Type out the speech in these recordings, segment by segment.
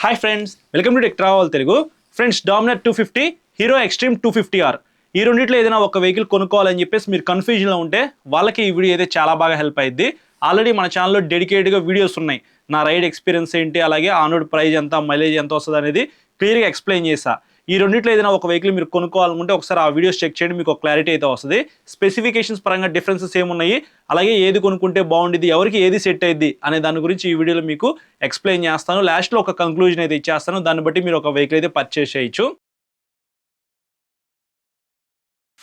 Hi friends, welcome to tech travel Telugu. Friends, Dominar 250, hero extreme 250R ఈ రెండిట్లో ఏదైనా ఒక వెహికల్ కొనుక్కోవాలని చెప్పేసి మీరు కన్ఫ్యూజన్లో ఉంటే వాళ్ళకి ఈ వీడియో అయితే చాలా బాగా హెల్ప్ అయ్యింది. ఆల్రెడీ మన ఛానల్లో డెడికేటెడ్గా వీడియోస్ ఉన్నాయి. నా రైడ్ ఎక్స్పీరియన్స్ ఏంటి, అలాగే ఆన్ రోడ్ ప్రైస్ ఎంత, మైలేజ్ ఎంత వస్తుంది అనేది క్లియర్గా ఎక్స్ప్లెయిన్ చేశా. ఈ రెండిట్లో ఏదైనా ఒక వెహికల్ మీరు కొనుక్కోవాలనుకుంటే ఒకసారి ఆ వీడియోస్ చెక్ చేయండి, మీకు ఒక క్లారిటీ అయితే వస్తుంది. స్పెసిఫికేషన్స్ పరంగా డిఫరెన్సెస్ ఏమున్నాయి, అలాగే ఏది కొనుక్కుంటే బాగుండేది, ఎవరికి ఏది సెట్ అయ్యింది అనే దాని గురించి ఈ వీడియోలో మీకు ఎక్స్ప్లెయిన్ చేస్తాను. లాస్ట్లో ఒక కంక్లూజన్ అయితే ఇచ్చేస్తాను, దాన్ని బట్టి మీరు ఒక వెహికల్ అయితే పర్చేస్ చేయొచ్చు.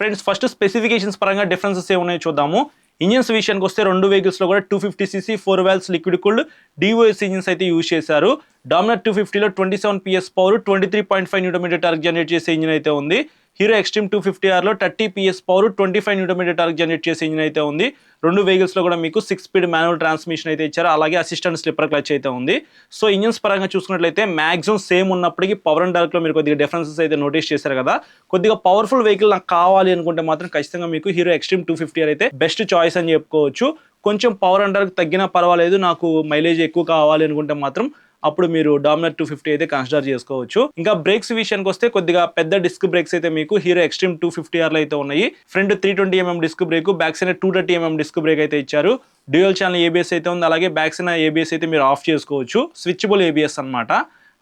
ఫ్రెండ్స్, ఫస్ట్ స్పెసిఫికేషన్స్ పరంగా డిఫరెన్సెస్ ఏమున్నాయో చూద్దాము. ఇంజిన్స్ విషయానికి వస్తే రెండు వెహికల్స్లో కూడా 250cc 4 valves లిక్విడ్ కూల్డ్ డివోఎస్ ఇంజిన్స్ అయితే యూజ్ చేశారు. డామినర్ 250లో 27 PS power 23.5 Nm torque generate చేసే ఇంజిన్ అయితే ఉంది. హీరో ఎక్స్ట్రీమ్ 250Rలో 30 PS power 25 Nm torque generate చేసే ఇంజిన్ అయితే ఉంది. రెండు వెహికల్స్లో కూడా మీకు 6 స్పీడ్ మాన్యువల్ ట్రాన్స్మిషన్ అయితే ఇచ్చారు, అలాగే అసిస్టెంట్ స్లిప్పర్ క్లచ్ అయితే ఉంది. సో ఇంజిన్స్ పరంగా చూసుకున్నట్లయితే మ్యాక్సిమం సేమ్ ఉన్నప్పటికీ పవర్ అండ్ టార్క్లో మీరు కొద్దిగా డిఫరెన్సెస్ అయితే నోటీస్ చేశారు కదా. కొద్దిగా పవర్ఫుల్ వెహికల్ నాకు కావాలి అనుకుంటే మాత్రం ఖచ్చితంగా మీకు హీరో ఎక్స్ట్రీమ్ 250R అయితే బెస్ట్ చాయిస్ అని చెప్పుకోవచ్చు. కొంచెం పవర్ అండ్ టార్క్ తగ్గినా పర్వాలేదు, నాకు మైలేజ్ ఎక్కువ కావాలి అనుకుంటే మాత్రం అప్పుడు మీరు డామినర్ 250 అయితే కన్సిడర్ చేసుకోవచ్చు. ఇంకా బ్రేక్స్ విషయానికి వస్తే కొద్దిగా పెద్ద డిస్క్ బ్రేక్స్ అయితే మీకు హీరో ఎక్స్ట్రీమ్ 250Rలో అయితే ఉన్నాయి. Front 320mm disc brake, back side 230mm disc brake అయితే ఇచ్చారు. డ్యూయల్ ఛానల్ ఏబిఎస్ అయితే ఉంది, అలాగే బ్యాక్ సైడ్ ఏబిఎస్ అయితే మీరు ఆఫ్ చేసుకోవచ్చు, స్విచబుల్ ఏబిఎస్ అన్నమాట.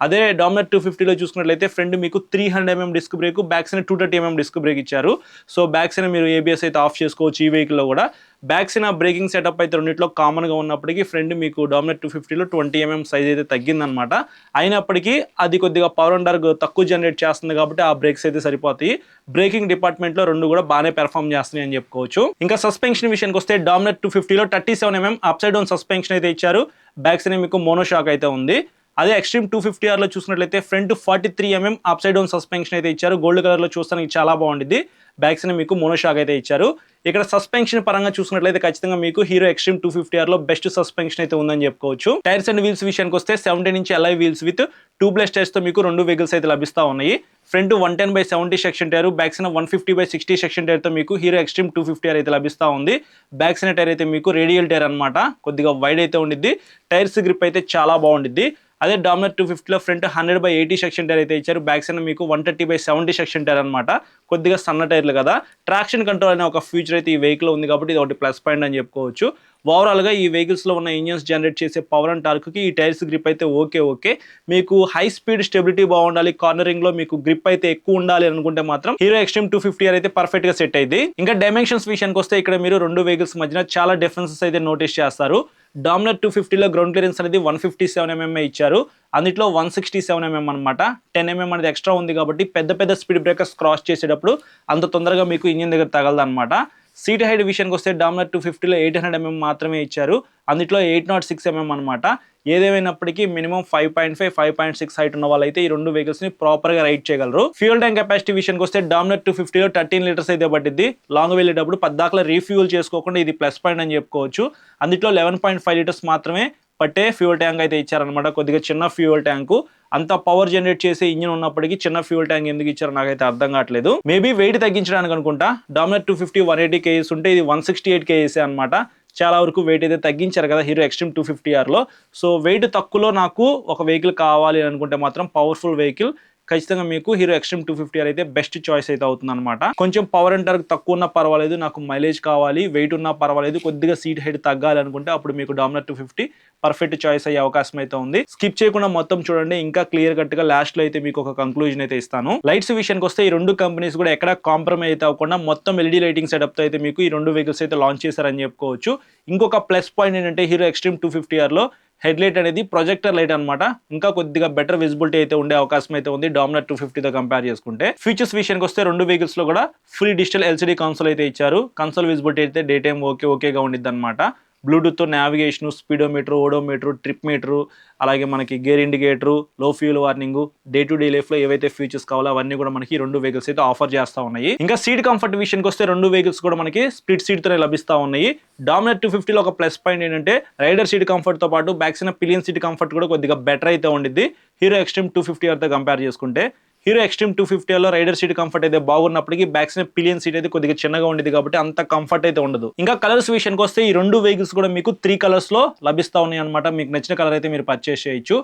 అదే డామినర్ 250లో చూసుకున్నట్లయితే ఫ్రంట్ మీకు 300mm disc brake, back side 230mm disc brake ఇచ్చారు. సో బ్యాక్ సైడ్ మీరు ఏబిఎస్ అయితే ఆఫ్ చేసుకోవచ్చు ఈ వెహికల్లో కూడా. బ్యాక్ సైడ్ బ్రేకింగ్ సెటప్ అయితే రెండిట్లో కామన్గా ఉన్నప్పటికీ ఫ్రంట్ మీకు డామినర్ 250లో 20mm సైజ్ అయితే తగ్గిందనమాట. అయినప్పటికీ అది కొద్దిగా పవర్ అండ్ టార్క్ తక్కువ జనరేట్ చేస్తుంది కాబట్టి ఆ బ్రేక్స్ అయితే సరిపోతాయి. బ్రేకింగ్ డిపార్ట్మెంట్లో రెండు కూడా బాగానే పెర్ఫామ్ చేస్తున్నాయి అని చెప్పుకోవచ్చు. ఇంకా సస్పెన్షన్ విషయానికి వస్తే డామినర్ 250లో 37mm upside down suspension అయితే ఇచ్చారు. బ్యాక్ సైడ్ మీకు మోనోషాక్ అయితే ఉంది. అదే ఎక్స్ట్రీమ్ 250Rలో చూసినట్లయితే front 43mm up side down suspension అయితే ఇచ్చారు. గోల్డ్ కలర్లో చూస్తానికి చాలా బాగుంటుంది. బ్యాక్ సైడ్ మీకు మోనోషాక్ అయితే ఇచ్చారు. ఇక్కడ సస్పెన్షన్ పరంగా చూసినట్లయితే ఖచ్చితంగా మీకు హీరో ఎక్స్ట్రీమ్ 250Rలో బెస్ట్ సస్పెన్షన్ అయితే ఉందని చెప్పుకోవచ్చు. టైర్స్ అండ్ వీల్స్ విషయానికి వస్తే 17" alloy wheels with tubeless tyres తో మీకు రెండు వెహికల్స్ అయితే లభిస్తా ఉన్నాయి. Front 110/70 section tyre, back side 150/60 section tyre తో మీకు హీరో ఎక్స్ట్రీమ్ 250R అయితే లభిస్తా ఉంది. బ్యాక్ సైడ్ టైర్ అయితే మీకు రేడియల్ టైర్ అనమాట, కొద్దిగా వైడ్ అయితే ఉండిద్ది. టైర్స్ గ్రిప్ అయితే చాలా బాగుండిద్ది. అదే డామినర్ 250లో ఫ్రంట్ 100/80 సెక్షన్ టైర్ అయితే ఇచ్చారు. బ్యాక్ సైడ్ మీకు 130/70 సెక్షన్ టైర్ అనమాట, కొద్దిగా సన్న టైర్లు కదా. ట్రాక్షన్ కంట్రోల్ అనే ఒక ఫీచర్ అయితే ఈ వెహికల్ ఉంది కాబట్టి ఇది ఒకటి ప్లస్ పాయింట్ అని చెప్పుకోవచ్చు. ఓవరాల్గా ఈ వెహికల్స్లో ఉన్న ఇంజిన్స్ జనరేట్ చేసే పవర్ అండ్ టార్క్కి ఈ టైర్స్ గ్రిప్ అయితే ఓకే. మీకు హై స్పీడ్ స్టెబిలిటీ బాగుండాలి, కార్నరింగ్లో మీకు గ్రిప్ అయితే ఎక్కువ ఉండాలి అనుకుంటే మాత్రం హీరో ఎక్స్ట్రీమ్ 250R అయితే పర్ఫెక్ట్గా సెట్ అయింది. ఇంకా డైమెన్షన్స్ విషయానికి వస్తే ఇక్కడ మీరు రెండు వెహికల్స్ మధ్యన చాలా డిఫరెన్సెస్ అయితే నోటీస్ చేస్తారు. డామినర్ 250లో గ్రౌండ్ క్లియరెన్స్ అనేది 157mm ఇచ్చారు, అందులో 167mm అనమాట. 10mm అనేది ఎక్స్ట్రా ఉంది కాబట్టి పెద్ద స్పీడ్ బ్రేకర్స్ క్రాస్ చేసేటప్పుడు అంత తొందరగా మీకు ఇంజిన్ దగ్గర తగలదు అనమాట. సీట్ హైట్ విషయానికి వస్తే డామినర్ 250లో 800mm మాత్రమే ఇచ్చారు, అందులో 806mm అనమాట. ఏదేమైనప్పటికీ మినిమం 5.5, 5.6 హైట్ ఉన్న వాళ్ళైతే ఈ రెండు వెహికల్స్ ని ప్రాపర్ గా రైడ్ చేయగలరు. ఫ్యూయల్ ట్యాంక్ కెపాసిటీ విషయానికి వస్తే డామినర్ 250లో 13 లీటర్స్ అయితే పట్టింది. లాంగ్ వెళ్ళేటప్పుడు పద్దాకలా రీఫ్యూల్ చేసుకోకుండా ఇది ప్లస్ పాయింట్ అని చెప్పుకోవచ్చు. అందులో 11.5 లీటర్స్ మాత్రమే పట్టే ఫ్యూయల్ ట్యాంక్ అయితే ఇచ్చారనమాట, కొద్దిగా చిన్న ఫ్యూయల్ ట్యాంకు. అంత పవర్ జనరేట్ చేసే ఇంజిన్ ఉన్నప్పటికీ చిన్న ఫ్యూయల్ ట్యాంక్ ఎందుకు ఇచ్చారో నాకైతే అర్థం కావట్లేదు. మేబీ వెయిట్ తగ్గించడానికి అనుకుంటా. డామినర్ 250 180 kgs ఉంటే ఇది 168 kgs అనమాట. చాలా వరకు వెయిట్ అయితే తగ్గించారు కదా హీరో ఎక్స్ట్రీమ్ 250Rలో. సో వెయిట్ తక్కువలో నాకు ఒక వెహికల్ కావాలి అనుకుంటే మాత్రం పవర్ఫుల్ వెహికల్ ఖచ్చితంగా మీకు హీరో ఎక్స్ట్రీమ్ 250R అయితే బెస్ట్ చాయిస్ అయితే అవుతుంది అనమాట. కొంచెం పవర్ అండ్ టార్క్ తక్కువ ఉన్నా పర్వాలేదు, నాకు మైలేజ్ కావాలి, వెయిట్ ఉన్నా పర్వాలేదు, కొద్దిగా సీట్ హైట్ తగ్గాలి అనుకుంటే అప్పుడు మీకు డామినర్ 250 పర్ఫెక్ట్ చాయిస్ అయ్యే అవకాశం అయితే ఉంది. స్కిప్ చేయకుండా మొత్తం చూడండి, ఇంకా క్లియర్ కట్ గా లాస్ట్ లో అయితే మీకు ఒక కంక్లూజన్ అయితే ఇస్తాను. లైట్స్ విషయానికి వస్తే ఈ రెండు కంపెనీస్ కూడా ఎక్కడ కాంప్రమైజ్ అయితే అవ్వకుండా మొత్తం ఎల్ఈడి లైటింగ్ సెటప్ తో అయితే మీకు ఈ రెండు వెహికల్స్ అయితే లాంచ్ చేశారని చెప్పుకోవచ్చు. ఇంకొక ప్లస్ పాయింట్ ఏంటంటే హీరో ఎక్స్ట్రీమ్ 250Rలో హెడ్ లైట్ అనేది ప్రొజెక్టర్ లైట్ అనమాట, ఇంకా కొద్దిగా బెటర్ విజిబిలిటీ అయితే ఉండే అవకాశం అయితే ఉంది డామినర్ 250తో కంపేర్ చేసుకుంటే. ఫీచర్స్ విషయానికి వస్తే రెండు వెహికల్స్ లో కూడా ఫుల్ డిజిటల్ ఎల్సిడి కన్సోల్ అయితే ఇచ్చారు. కన్సోల్ విజిబిలిటీ అయితే డే టైం ఓకేగా ఉండిద్ది అనమాట. బ్లూటూత్తో navigation, speedometer, odometer, trip meter, అలాగే మనకి gear indicator, low fuel warning, day to day life లో ఏవైతే ఫీచర్స్ కావాలో అవన్నీ కూడా మనకి రెండు వెహికల్స్ అయితే ఆఫర్ చేస్తా ఉన్నాయి. ఇంకా సీట్ కంఫర్ట్ విషయానికి వస్తే రెండు వెహికల్స్ కూడా మనకి స్ప్లిట్ సీట్ తోనే లభిస్తా ఉన్నాయి. డామినర్ 250లో ఒక ప్లస్ పాయింట్ ఏంటంటే రైడర్ సీట్ కంఫర్ట్ తో పాటు back side pillion seat comfort కూడా కొద్దిగా బెటర్ అయితే ఉండిద్ది హీరో ఎక్స్ట్రీమ్ 250Rతో కంపేర్ చేసుకుంటే. హీరో ఎక్స్ట్రీమ్ 250లో రైడర్ సీట్ కంఫర్ట్ అయితే బాగున్నప్పటికీ బ్యాక్ సైడ్ పిలియన్ సీట్ అయితే కొద్దిగా చిన్నగా ఉండేది కాబట్టి అంత కంఫర్ట్ అయితే ఉండదు. ఇంకా కలర్స్ విషయానికి వస్తే ఈ రెండు వెహికల్స్ కూడా మీకు 3 కలర్స్ లో లభిస్తా ఉన్నాయి అనమాట. మీకు నచ్చిన కలర్ అయితే మీరు పర్చేస్ చేయొచ్చు.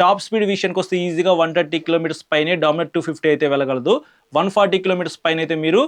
టాప్ స్పీడ్ విషయానికి వస్తే ఈజీగా 130 కిలోమీటర్స్ పైనే డామినర్ 250 అయితే వెళ్ళగలదు. 140 కిలోమీటర్స్ పైన అయితే మీరు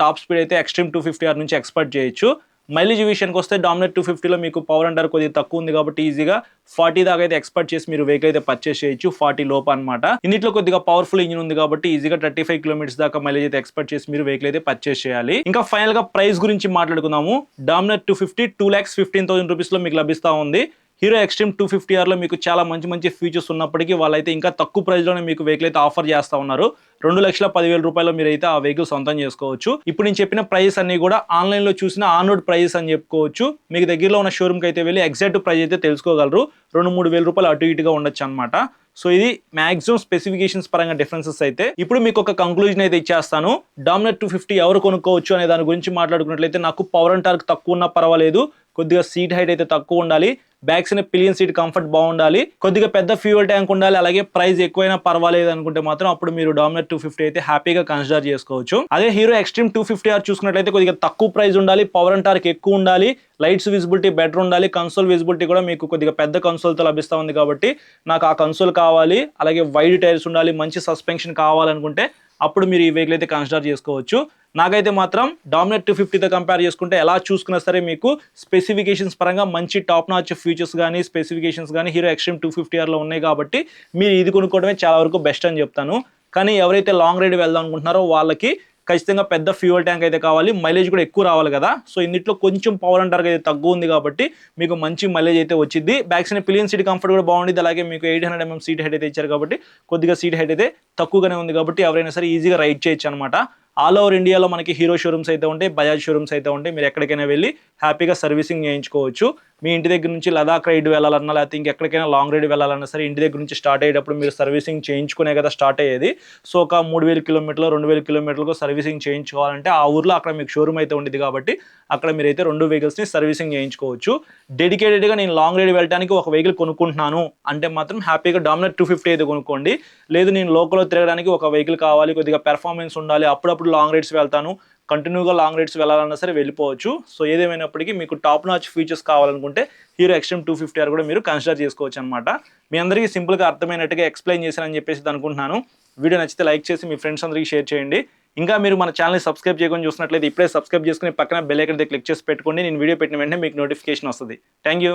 టాప్ స్పీడ్ అయితే ఎక్స్ట్రీమ్ 250R నుంచి ఎక్స్పెక్ట్ చేయొచ్చు. మైలేజ్ విషయానికి వస్తే డామినర్ 250లో మీకు పవర్ అంటారు కొద్దిగా తక్కువ ఉంది కాబట్టి ఈజీగా 40 దాకా అయితే ఎక్స్పెక్ట్ చేసి మీరు వెహికల్ అయితే పర్చేస్ చేయొచ్చు. 40 లోపు అనమాట. ఇందులో కొద్దిగా పవర్ఫుల్ ఇంజిన్ ఉంది కాబట్టి ఈజీగా 35 కిలోమీటర్స్ దాకా మైలేజ్ అయితే ఎక్స్పెక్ట్ చేసి మీరు వెహికల్ అయితే పర్చేస్ చేయాలి. ఇంకా ఫైనల్ గా ప్రైస్ గురించి మాట్లాడుకుందాము. డామినర్ 250 2,15,000 రూపీస్ లో మీకు లభిస్తా ఉంది. హీరో ఎక్స్ట్రీమ్ 250R లో మీకు చాలా మంచి మంచి ఫీచర్స్ ఉన్నప్పటికీ వాళ్ళైతే ఇంకా తక్కువ ప్రైస్ లోనే మీకు వెహికల్ అయితే ఆఫర్ చేస్తా ఉన్నారు. 2,10,000 రూపాయలు మీరు అయితే ఆ వెహికల్ సొంతం చేసుకోవచ్చు. ఇప్పుడు నేను చెప్పిన ప్రైస్ అన్ని కూడా ఆన్లైన్ లో చూసిన ఆన్ రోడ్ ప్రైస్ అని చెప్పుకోవచ్చు. మీకు దగ్గరలో ఉన్న షోరూమ్ కి అయితే వెళ్ళి ఎగ్జాక్ట్ ప్రైస్ అయితే తెలుసుకోగలరు. 2-3 వేల రూపాయలు అటు ఇటుగా ఉండొచ్చు అనమాట. సో ఇది మాక్సిమం స్పెసిఫికేషన్స్ పరంగా డిఫరెన్సెస్ అయితే. ఇప్పుడు మీకు ఒక కంక్లూజన్ అయితే ఇచ్చేస్తాను. డామినర్ 250 ఎవరు కొనుక్కోవచ్చు అనే దాని గురించి మాట్లాడుకున్నట్లయితే నాకు పవర్ అండ్ టార్క్ తక్కువ ఉన్నా పర్వాలేదు, కొద్దిగా సీట్ హైట్ అయితే తక్కువ ఉండాలి, back side pillion seat comfort బాగుండాలి, కొద్దిగా పెద్ద ఫ్యూయల్ ట్యాంక్ ఉండాలి, అలాగే ప్రైస్ ఎక్కువైనా పర్వాలేదు అనుకుంటే మాత్రం అప్పుడు మీరు డామినర్ 250 అయితే హ్యాపీగా కన్సిడర్ చేసుకోవచ్చు. అదే హీరో ఎక్స్ట్రీమ్ 250R చూసుకున్నట్లయితే కొద్దిగా తక్కువ ప్రైస్ ఉండాలి, పవర్ అండ్ టార్క్ ఎక్కువ ఉండాలి, లైట్స్ విజిబిలిటీ బెటర్ ఉండాలి, కన్సోల్ విజిబిలిటీ కూడా మీకు కొద్దిగా పెద్ద కన్సోల్ తో లభిస్తా ఉంది కాబట్టి నాకు ఆ కన్సోల్ కావాలి, అలాగే వైడ్ టైర్స్ ఉండాలి, మంచి సస్పెన్షన్ కావాలనుకుంటే అప్పుడు మీరు ఈ వెహికల్ అయితే కన్సిడర్ చేసుకోవచ్చు. నాకైతే మాత్రం డామినర్ 250తో కంపేర్ చేసుకుంటే ఎలా చూసుకున్నా సరే మీకు స్పెసిఫికేషన్స్ పరంగా మంచి టాప్ నాచ్ ఫీచర్స్ కానీ స్పెసిఫికేషన్స్ కానీ హీరో ఎక్స్ట్రీమ్ 250Rలో ఉన్నాయి కాబట్టి మీరు ఇది కొనుక్కోవడమే చాలా వరకు బెస్ట్ అని చెప్తాను. కానీ ఎవరైతే లాంగ్ రైడ్ వెళ్దాం అనుకుంటున్నారో వాళ్ళకి ఖచ్చితంగా పెద్ద ఫ్యూయల్ ట్యాంక్ అయితే కావాలి, మైలేజ్ కూడా ఎక్కువ రావాలి కదా. సో ఇందులో కొంచెం పవర్ అండ్ టార్క్ అయితే తక్కువ ఉంది కాబట్టి మీకు మంచి మైలేజ్ అయితే వచ్చింది. Back side pillion seat comfort కూడా బాగుంది, అలాగే మీకు 800mm సీట్ హైట్ అయితే ఇచ్చారు కాబట్టి కొద్దిగా సీట్ హైట్ అయితే తక్కువగానే ఉంది కాబట్టి ఎవరైనా సరే ఈజీగా రైడ్ చేయొచ్చు అనమాట. ఆల్ ఓవర్ ఇండియాలో మనకి హీరో షోరూమ్స్ అయితే ఉంటాయి, బజాజ్ షోరూమ్స్ అయితే ఉంటాయి. మీరు ఎక్కడికైనా వెళ్ళి హ్యాపీగా సర్వీసింగ్ చేయించుకోవచ్చు. మీ ఇంటి దగ్గర నుంచి లదాఖ్ రైడ్ వెళ్ళాలన్నా లేకపోతే ఇంకెక్కడికైనా లాంగ్ రైడ్ వెళ్ళాలన్నా సరే ఇంటి దగ్గర నుంచి స్టార్ట్ అయ్యేటప్పుడు మీరు సర్వీసింగ్ చేయించుకునే కదా స్టార్ట్ అయ్యేది. సో ఒక 3,000 కిలోమీటర్లు 2,000 కిలోమీటర్లకు సర్వీసింగ్ చేయించుకోవాలంటే ఆ ఊర్లో అక్కడ మీకు షోరూమ్ అయితే ఉండేది కాబట్టి అక్కడ మీరైతే 2 వెహికల్స్ని సర్వీసింగ్ చేయించుకోవచ్చు. డెడికేటెడ్గా నేను లాంగ్ రైడ్ వెళ్ళడానికి ఒక వెహికల్ కొనుక్కుంటున్నాను అంటే మాత్రం హ్యాపీగా డామినర్ 250 అయితే కొనుక్కోండి. లేదు నేను లోకల్లో తిరగడానికి ఒక వెహికల్ కావాలి, కొద్దిగా పెర్ఫార్మెన్స్ ఉండాలి, అప్పుడప్పుడు లాంగ్ రైడ్స్ వెళ్తాను, కంటిన్యూగా లాంగ్ రైడ్స్ వెళ్ళాలన్నా సరే వెళ్ళిపోవచ్చు. సో ఏదేమైనప్పటికీ మీకు టాప్ నాచ్ ఫీచర్స్ కావాలనుకుంటే హీరో ఎక్స్ట్రీమ్ 250R కూడా మీరు కన్సిడర్ చేసుకోవచ్చు అనమాట. మీ అందరికీ సింపుల్గా అర్థమైనట్టుగా ఎక్స్ప్లెయిన్ చేశానని చెప్పేసి అనుకుంటున్నాను. వీడియో నచ్చితే లైక్ చేసి మీ ఫ్రెండ్స్ అందరికీ షేర్ చేయండి. ఇంకా మీరు మన ఛానల్ని సబ్స్క్రైబ్ చేయకుండా చూసినట్లయితే ఇప్పుడే సబ్స్క్రైబ్ చేసుకుని పక్కన బెల్ ఐకాన్ క్లిక్ చేసి పెట్టుకోండి. నేను వీడియో పెట్టిన వెంటనే మీకు నోటిఫికేషన్ వస్తుంది. Thank you.